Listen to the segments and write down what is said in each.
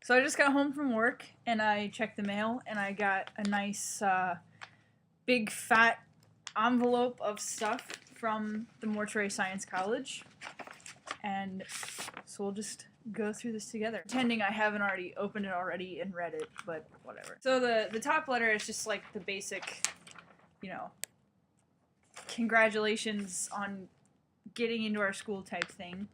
So I just got home from work and I checked the mail and I got a nice big fat envelope of stuff from the Mortuary Science College. And so we'll just go through this together. Pretending I haven't already opened it already and read it, but whatever. So the top letter is just like the basic, you know, congratulations on getting into our school type thing.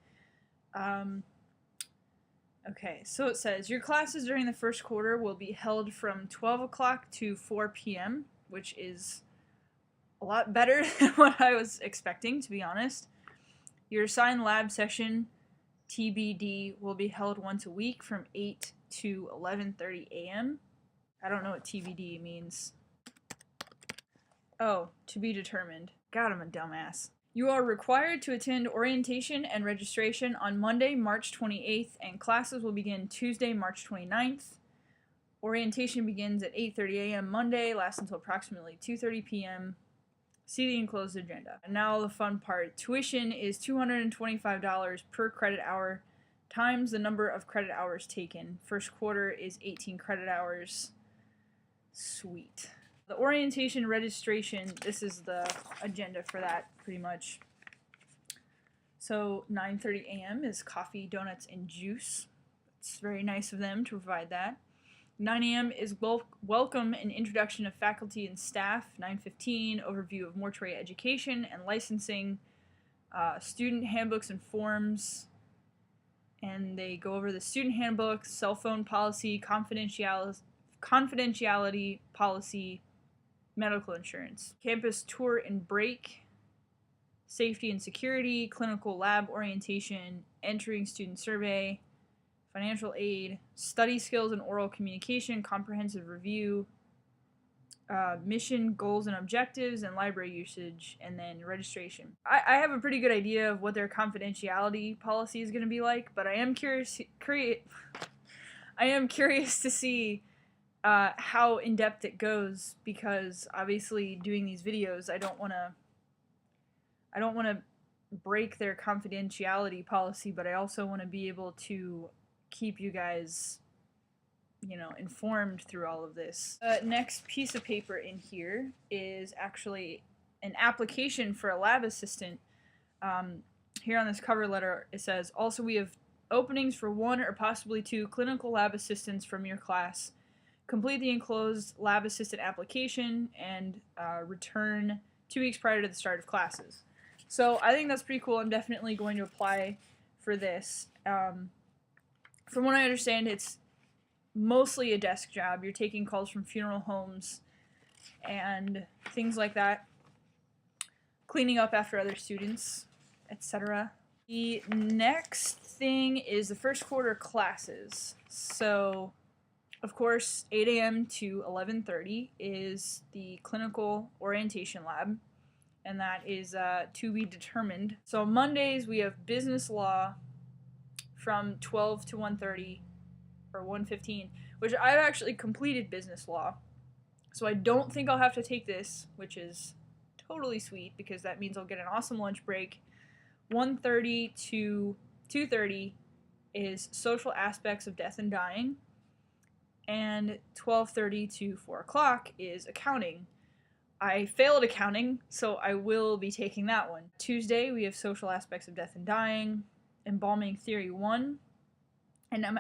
Okay, so it says, your classes during the first quarter will be held from 12 o'clock to 4 p.m., which is a lot better than what I was expecting, to be honest. Your assigned lab session, TBD, will be held once a week from 8 to 11:30 a.m. I don't know what TBD means. Oh, to be determined. God, I'm a dumbass. You are required to attend orientation and registration on Monday, March 28th, and classes will begin Tuesday, March 29th. Orientation begins at 8:30 a.m. Monday, lasts until approximately 2:30 p.m. See the enclosed agenda. And now the fun part. Tuition is $225 per credit hour times the number of credit hours taken. First quarter is 18 credit hours. Sweet. The orientation registration, this is the agenda for that, pretty much. So 9:30 a.m. is coffee, donuts, and juice. It's very nice of them to provide that. 9 a.m. is welcome and introduction of faculty and staff. 9:15, overview of mortuary education and licensing. Student handbooks and forms. And they go over the student handbook, cell phone policy, confidentiality policy, medical insurance, campus tour and break, safety and security, clinical lab orientation, entering student survey, financial aid, study skills and oral communication, comprehensive review, mission, goals and objectives, and library usage, and then registration. I have a pretty good idea of what their confidentiality policy is going to be like, but I am curious to see how in-depth it goes, because obviously doing these videos, I don't want to break their confidentiality policy, but I also want to be able to keep you guys, you know, informed through all of this. Next piece of paper in here is actually an application for a lab assistant. Here on this cover letter it says, also we have openings for 1 or possibly 2 clinical lab assistants from your class. Complete the enclosed lab assistant application and return 2 weeks prior to the start of classes. So I think that's pretty cool. I'm definitely going to apply for this. From what I understand, it's mostly a desk job. You're taking calls from funeral homes and things like that, cleaning up after other students, etc. The next thing is the first quarter classes. So, of course, 8 a.m. to 11:30 is the clinical orientation lab, and that is to be determined. So Mondays we have business law from 12 to 1:30 or 1:15, which I've actually completed business law, so I don't think I'll have to take this, which is totally sweet because that means I'll get an awesome lunch break. 1:30 to 2:30 is social aspects of death and dying, and 12:30 to 4 o'clock is accounting. I failed accounting, so I will be taking that one. Tuesday we have social aspects of death and dying, embalming theory 1, and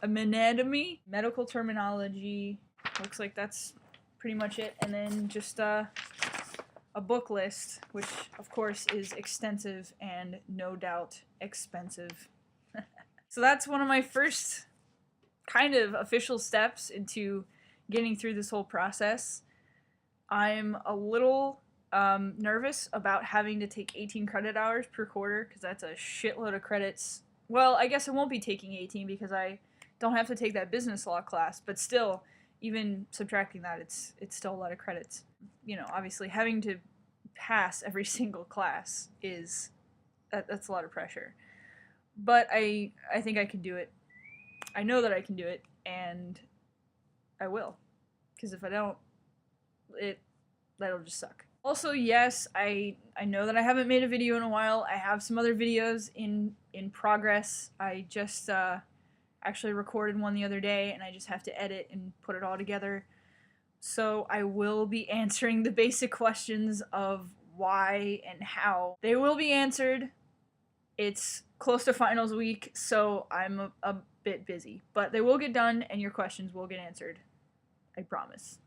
anatomy, medical terminology. Looks like that's pretty much it. And then just a book list, which of course is extensive and no doubt expensive. So that's one of my first kind of official steps into getting through this whole process. I'm a little nervous about having to take 18 credit hours per quarter, because that's a shitload of credits. Well, I guess I won't be taking 18 because I don't have to take that business law class, but still, even subtracting that, it's still a lot of credits. You know, obviously having to pass every single class that's a lot of pressure. But I think I can do it. I know that I can do it, and I will. Because if I don't, that'll just suck. Also, yes, I know that I haven't made a video in a while. I have some other videos in progress. I just Actually recorded one the other day, and I just have to edit and put it all together. So I will be answering the basic questions of why and how. They will be answered. It's close to finals week, so I'm a bit busy. But they will get done, and your questions will get answered. I promise.